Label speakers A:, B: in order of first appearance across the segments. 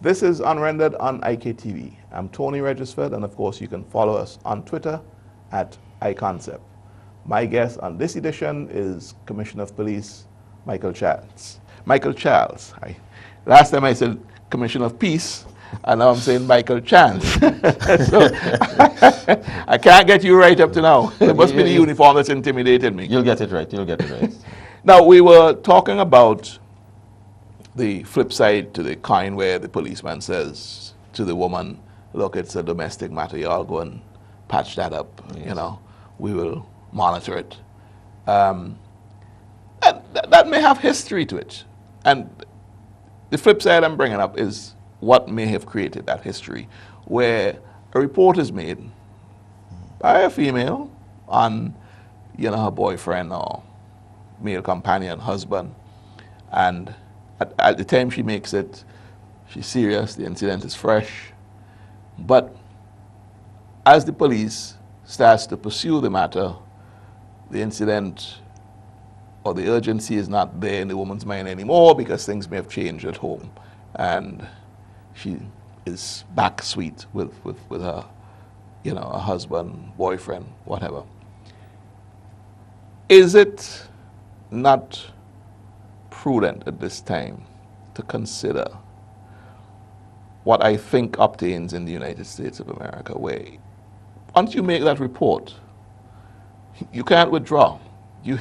A: This is Unrendered on IKTV. I'm Tony Regisford, and of course you can follow us on Twitter at iConcept. My guest on this edition is Commissioner of Police Michael Charles. Michael Charles. Last time I said Commissioner of Peace, and now I'm saying Michael Chance. So I can't get you right up to now. It must be the uniform that's intimidated me.
B: You'll get it right. You'll get it right.
A: Now, we were talking about the flip side to the coin where the policeman says to the woman, look, it's a domestic matter. You all go and patch that up. Yes. You know, we will monitor it. And that may have history to it. And the flip side I'm bringing up is what may have created that history, where a report is made by a female on, you know, her boyfriend or male companion, husband, and at the time she makes it, she's serious, the incident is fresh, but as the police starts to pursue the matter, the incident or the urgency is not there in the woman's mind anymore because things may have changed at home, and she is back sweet with her, you know, a husband, boyfriend, whatever. Is it not prudent at this time to consider what I think obtains in the United States of America, where once you make that report, you can't withdraw. You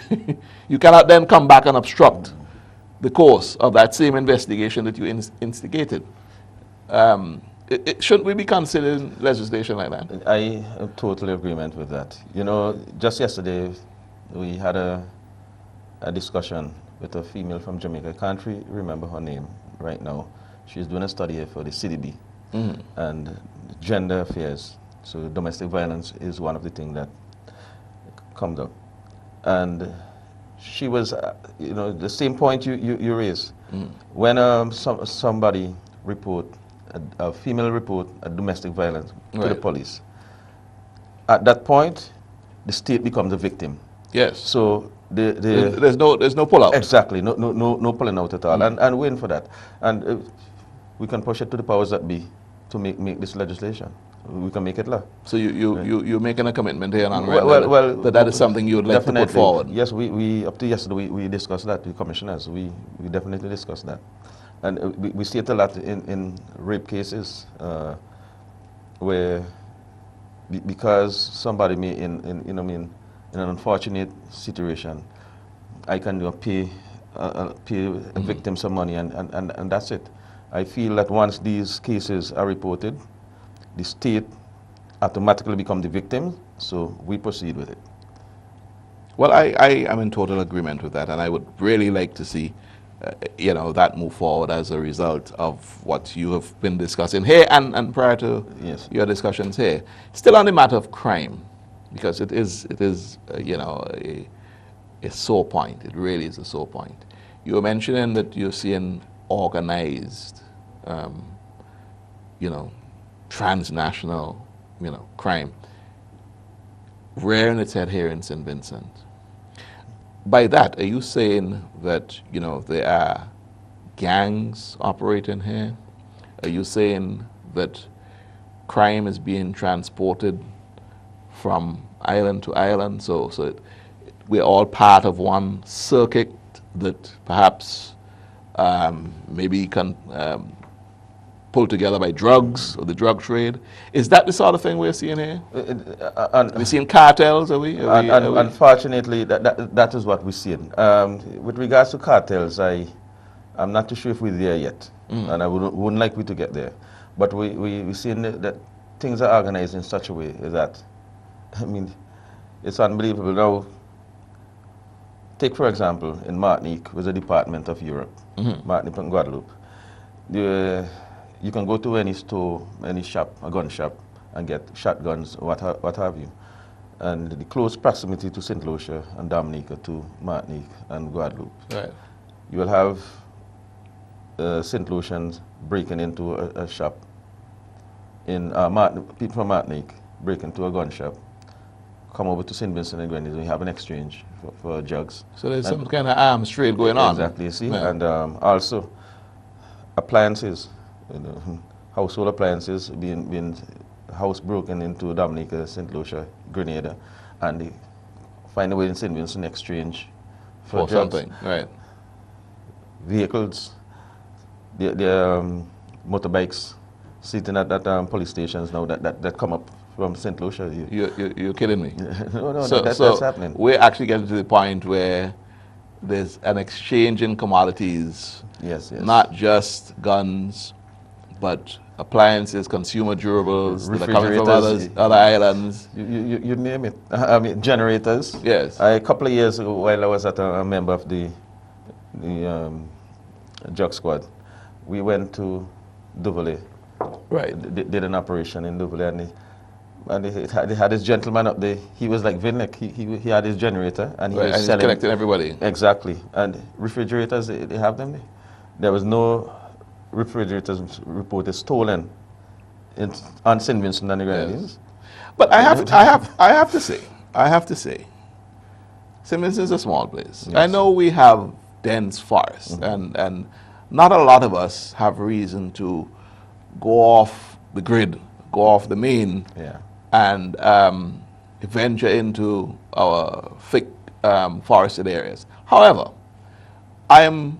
A: cannot then come back and obstruct the course of that same investigation that you instigated. Shouldn't we be considering legislation like that?
B: I am totally agreement with that. You know, just yesterday we had a discussion with a female from Jamaica. I can't remember her name right now. She's doing a study here for the CDB and gender affairs. So domestic violence is one of the things that comes up. And she was, you know, the same point you raised. When somebody report, a female report a domestic violence to the police, at that point, the state becomes the victim.
A: Yes.
B: So
A: there's no pull out.
B: Exactly, no pulling out at all, and waiting for that, and we can push it to the powers that be to make this legislation. We can make it law.
A: So you're making a commitment here on that is something you would like to put forward.
B: Yes, we up to yesterday we discussed that with commissioners. We definitely discussed that, and we see it a lot in rape cases where because somebody may in an unfortunate situation, I can pay a victim some money and that's it. I feel that once these cases are reported, the state automatically becomes the victim, so we proceed with it.
A: Well, I am in total agreement with that, and I would really like to see you know, that move forward as a result of what you have been discussing here and prior to your discussions here. Still on the matter of crime, because it is you know, a sore point. It really is a sore point. You were mentioning that you're seeing organized, you know, transnational, you know, crime rearing its head here in St. Vincent. By that, are you saying that, you know, there are gangs operating here? Are you saying that crime is being transported from island to island, so we're all part of one circuit that perhaps maybe can pulled together by drugs or the drug trade? Is that the sort of thing we're seeing here? We're seeing cartels, are we?
B: Unfortunately, that is what we're seeing. With regards to cartels, I'm not too sure if we're there yet, and I wouldn't like we to get there. But we're seeing that things are organized in such a way that, I mean, it's unbelievable. Now, take for example, in Martinique, was a department of Europe, Martinique and Guadeloupe. You can go to any store, any shop, a gun shop, and get shotguns, what have you. And the close proximity to St. Lucia and Dominica, to Martinique and Guadeloupe.
A: Right.
B: You will have St. Lucians breaking into a shop. In people from Martinique break into a gun shop, come over to St. Vincent and Grenadines, we have an exchange for drugs.
A: So there's some kind of arms trade going on.
B: Exactly, you see. Yeah. And also, appliances. you know, household appliances being house broken into Dominica, St. Lucia, Grenada, and they find a way in St. Vincent exchange for
A: or
B: drugs.
A: something, right?
B: Vehicles, the motorbikes sitting at police stations now that come up from St. Lucia.
A: You're kidding me.
B: No,
A: So
B: that's happening.
A: we're actually getting to the point where there's an exchange in commodities,
B: Yes.
A: not just guns, but appliances, consumer durables that are coming from other islands.
B: You name it. I mean, generators.
A: Yes.
B: A couple of years ago, while I was a member of the drug squad, we went to Duvalier.
A: Right.
B: Did an operation in Duvalier, and they had this gentleman up there. He was like Vinlek. He had his generator, and he
A: Right,
B: was
A: and he's
B: selling.
A: connecting everybody.
B: Exactly. And refrigerators, they have them there. There was no refrigerators reported stolen on St. Vincent and the Grenadines.
A: But I have to say, St. Vincent is a small place.
B: Yes.
A: I know we have dense forests, and not a lot of us have reason to go off the grid, go off the main,
B: Yeah.
A: and venture into our thick forested areas. However, I am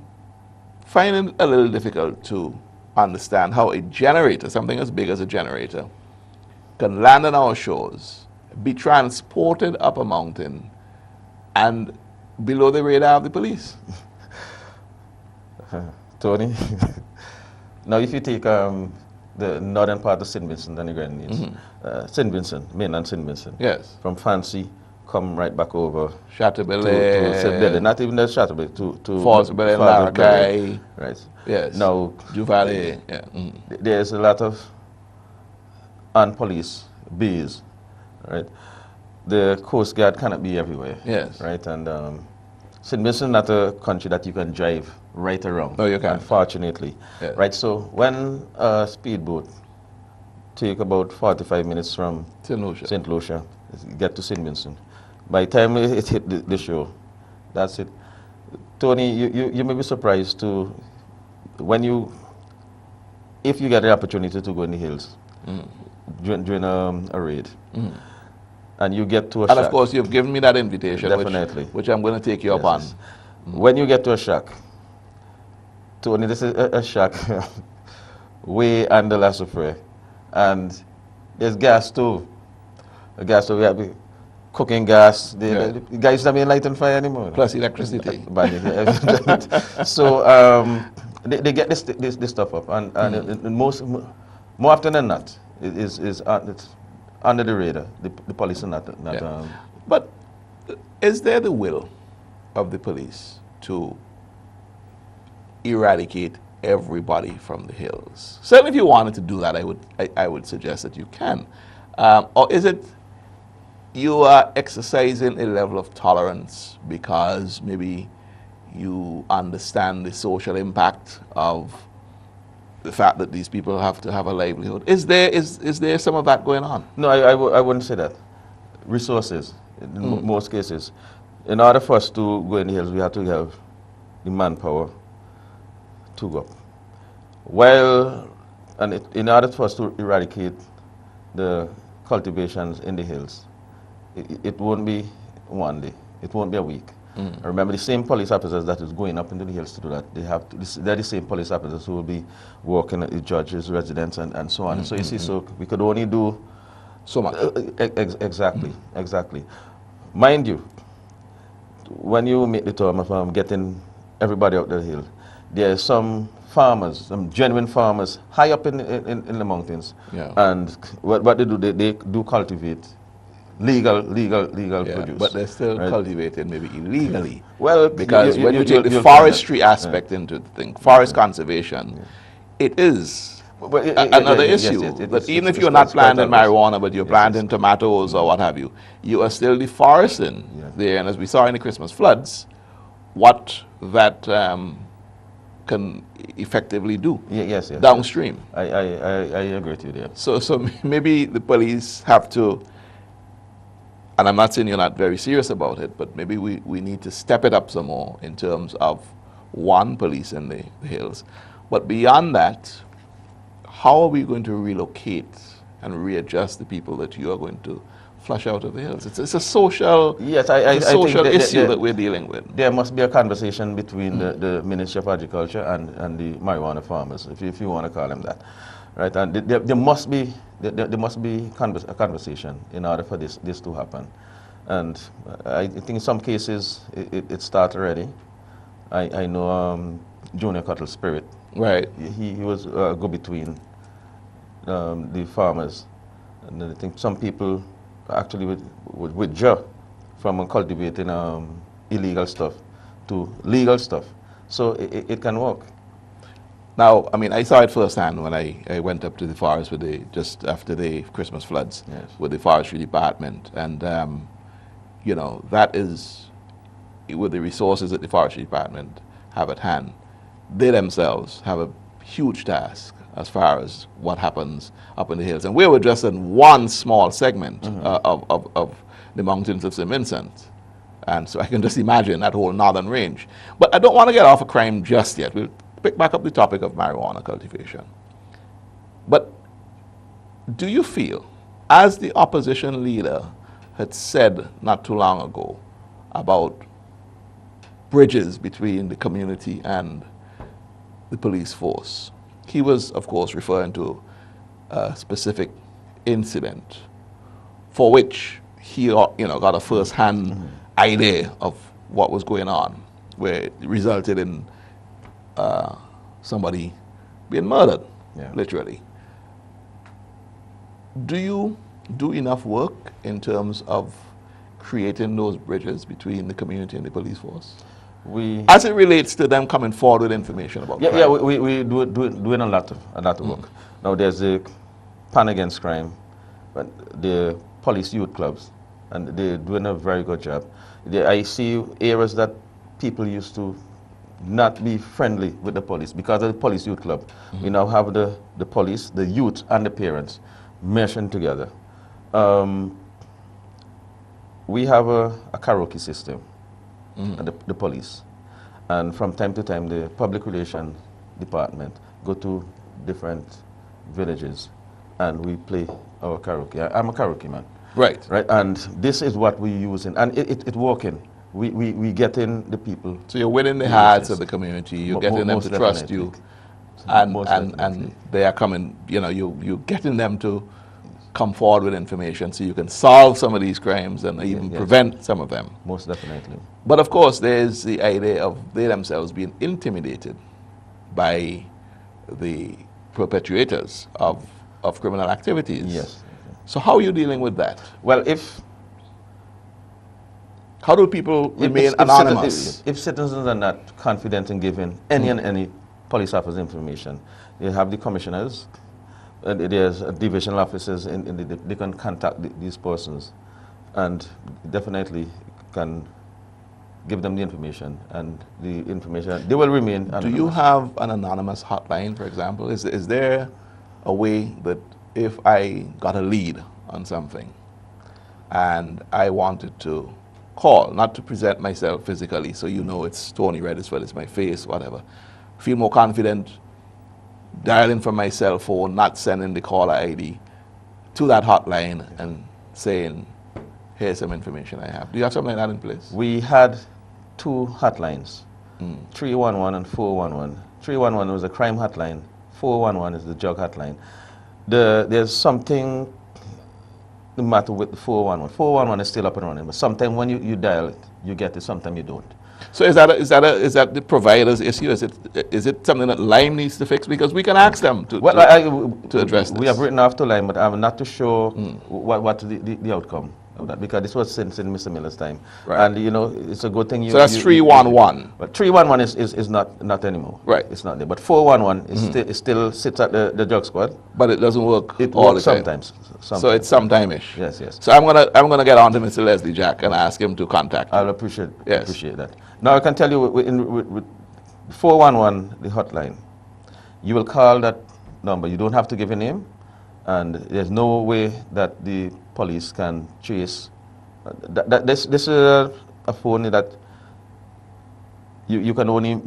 A: finding it a little difficult to understand how a generator, something as big as a generator, can land on our shores, be transported up a mountain, and below the radar of the police.
B: Tony, now if you take the northern part of St. Vincent and the Grenadines, St. Vincent, mainland St. Vincent,
A: Yes.
B: from Fancy, come right back over
A: Chateaubelair,
B: to St. Billy, not even the Chateaubelair, to
A: Falls Belair,
B: Falls Belair.
A: Laracay,
B: Right.
A: yes.
B: Now,
A: Duvalier, yeah.
B: there's a lot of unpoliced bays, right? The Coast Guard cannot be everywhere.
A: Yes.
B: Right, and St. Vincent is not a country that you can drive right around.
A: No, you can't.
B: Unfortunately.
A: Yes.
B: Right, so when a speedboat take about 45 minutes from
A: St. Lucia.
B: St. Lucia, get to St. Vincent, by the time it hit the shore, that's it. Tony, you may be surprised to, if you get the opportunity to go in the hills during a raid, and you get to a shack.
A: And of course, you've given me that invitation,
B: Definitely.
A: which I'm going to take you up on.
B: Yes. When you get to a shack, Tony, this is a shack way under La Soufrière, and there's gas stove. A gas stove, we have cooking gas. The guys don't light on fire anymore.
A: Plus electricity.
B: So they get this stuff up, and more often than not, it's under the radar. The police are not.
A: But is there the will of the police to eradicate everybody from the hills? Certainly, if you wanted to do that, I would suggest that you can. Or is it you are exercising a level of tolerance because maybe you understand the social impact of the fact that these people have to have a livelihood? Is there some of that going on?
B: No, I wouldn't say that. Resources, in most cases. In order for us to go in the hills, we have to have the manpower to go up. In order for us to eradicate the cultivations in the hills, it won't be one day. It won't be a week. Remember, the same police officers that is going up into the hills to do that, they're the same police officers who will be working at the judges' residence and so on. So you see, so we could only do
A: So much.
B: Exactly. Mind you, when you make the term of getting everybody out the hill, there are some farmers, some genuine farmers, high up in the mountains.
A: Yeah.
B: And what they do, they do cultivate legal produce.
A: But they're still cultivated maybe illegally.
B: Well,
A: because when you take the forestry aspect into the thing, forest conservation, it is another issue. But even if you're not planting marijuana, but you're planting tomatoes or what have you, you are still deforesting there. And as we saw in the Christmas floods, what that can effectively do downstream.
B: I agree with you there.
A: So maybe the police have to, and I'm not saying you're not very serious about it, but maybe we need to step it up some more in terms of one, police in the hills. But beyond that, how are we going to relocate and readjust the people that you are going to flush out of the hills? It's a social,
B: Yes,
A: it's a social
B: think
A: issue that we're dealing with.
B: there must be a conversation between the Ministry of Agriculture and the marijuana farmers, if you want to call them that, right? And there must be a conversation in order for this to happen. And I think in some cases it starts already. I know Junior Cuttle Spirit.
A: Right.
B: He was a go-between the farmers, and I think some people actually would withdraw from cultivating illegal stuff to legal stuff. So it can work.
A: Now, I mean, I saw it firsthand when I went up to the forest with just after the Christmas floods,
B: Yes.
A: with the forestry department, and you know, that is with the resources that the forestry department have at hand. They themselves have a huge task as far as what happens up in the hills, and we were just in one small segment of the mountains of St. Vincent, and so I can just imagine that whole northern range. But I don't want to get off of crime just yet. We'll pick back up the topic of marijuana cultivation. But do you feel, as the opposition leader had said not too long ago about bridges between the community and the police force, he was, of course, referring to a specific incident for which he, got a first-hand idea of what was going on, where it resulted in somebody being murdered, literally. Do you do enough work in terms of creating those bridges between the community and the police force? As it relates to them coming forward with information about crime?
B: Yeah, we doing a lot of work. Now there's the Pan Against Crime, but the police youth clubs, and they're doing a very good job. I see areas that people used to not be friendly with the police because of the police youth club. We now have the police, the youth, and the parents meshing together. We have a karaoke system at the police, and from time to time the public relations department go to different villages and we play our karaoke. I'm a karaoke man.
A: Right.
B: And this is what we using, and it's working. We get in the people.
A: So you're winning the hearts of the community. You're getting them to trust you, and they are coming. You're getting them to come forward with information so you can solve some of these crimes and even prevent some of them.
B: Most definitely.
A: But of course, there's the idea of they themselves being intimidated by the perpetrators of criminal activities.
B: Yes.
A: So how are you dealing with that?
B: Well,
A: how do people remain anonymous?
B: If citizens are not confident in giving any police officer information, you have the commissioners, there's divisional officers, they can contact these persons and definitely can give them the information, and the information, they will remain anonymous.
A: Do you have an anonymous hotline, for example? Is there a way that if I got a lead on something and I wanted to call, not to present myself physically, so you know it's Tony Regisford, it's my face, whatever, feel more confident dialing from my cell phone, not sending the caller ID to that hotline and saying, here's some information I have. Do you have something like that in place?
B: We had two hotlines, 311 and 411. 311 was a crime hotline, 411 is the drug hotline. There's something the matter with the 411. 411 is still up and running, but sometimes when you dial it, you get it, sometimes you don't.
A: So is that the provider's issue? Is it something that Lime needs to fix? Because we can ask them to address this.
B: We have written off to Lime, but I'm not too sure what the outcome of that, because this was since in Mr. Miller's time. Right. And it's a good thing.
A: So that's 311.
B: But 311 is not anymore.
A: Right.
B: It's not there. But 411 is still sits at the drug squad.
A: But it doesn't work.
B: It
A: all
B: works
A: the time.
B: sometimes.
A: So it's sometime-ish.
B: Yes.
A: So I'm gonna get on to Mr. Leslie Jack and ask him to contact you.
B: I'll appreciate that. Now I can tell you with 411, the hotline, you will call that number. You don't have to give a name, and there's no way that the police can trace. This is a phone that you can only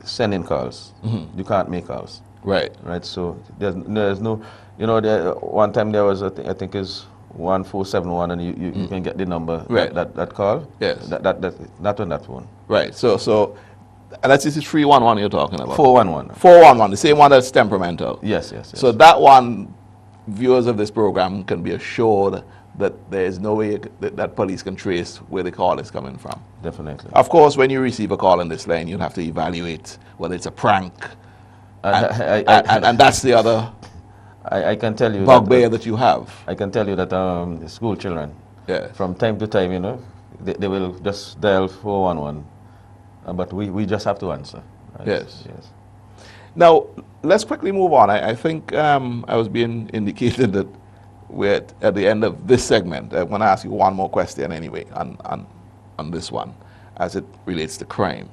B: send in calls. You can't make calls.
A: Right.
B: Right. So there's no, one time there was I think is 1471, and you can get the number
A: Right.
B: that call.
A: Yes.
B: That not on that phone.
A: Right. So that's this is 311 you're talking about.
B: 411.
A: 411, the same one that's temperamental.
B: Yes.
A: So that one, viewers of this program can be assured that there is no way that police can trace where the call is coming from.
B: Definitely.
A: Of course, when you receive a call in this line, you'll have to evaluate whether it's a prank, and that's the other
B: I can tell you
A: bugbear that you have.
B: I can tell you that the school children,
A: Yes.
B: from time to time, they will just dial 411, but we just have to answer. Right?
A: Yes.
B: Yes.
A: Now, let's quickly move on. I think I was being indicated that we're at the end of this segment. I'm going to ask you one more question anyway on this one as it relates to crime.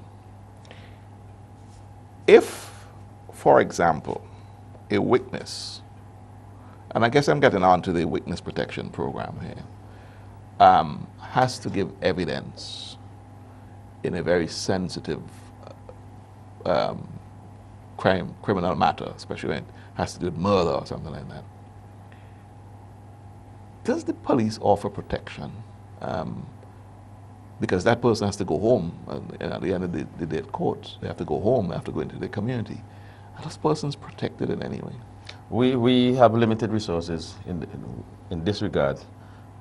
A: If, for example, a witness, and I guess I'm getting on to the witness protection program here, has to give evidence in a very sensitive criminal matter, especially when it has to do with murder or something like that, does the police offer protection? Because that person has to go home at the end of the day at court. They have to go home, they have to go into the community. Are those persons protected in any way?
B: We have limited resources in this regard,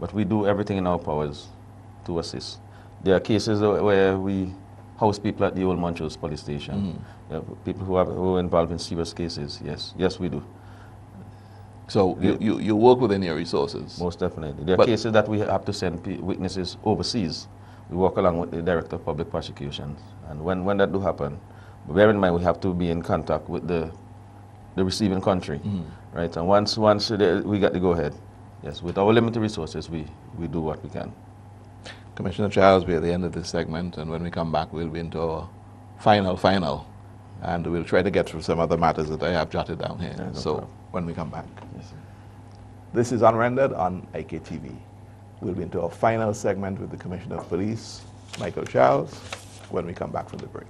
B: but we do everything in our powers to assist. There are cases where we house people at the Old Montrose police station. People who are involved in serious cases. Yes, we do.
A: So you work within your resources?
B: Most definitely. There are cases that we have to send witnesses overseas. We work along with the Director of Public Prosecutions. And when that do happen, bear in mind we have to be in contact with the receiving country. Right? And once we get the go-ahead, yes, with our limited resources, we do what we can.
A: Commissioner Charles, we're at the end of this segment, and when we come back, we'll be into our final, and we'll try to get through some other matters that I have jotted down here.
B: Yeah, no
A: so
B: problem.
A: when we come back.
B: Yes, sir.
A: This is Unrendered on IKTV. We'll be into our final segment with the Commissioner of Police, Michael Charles, when we come back from the break.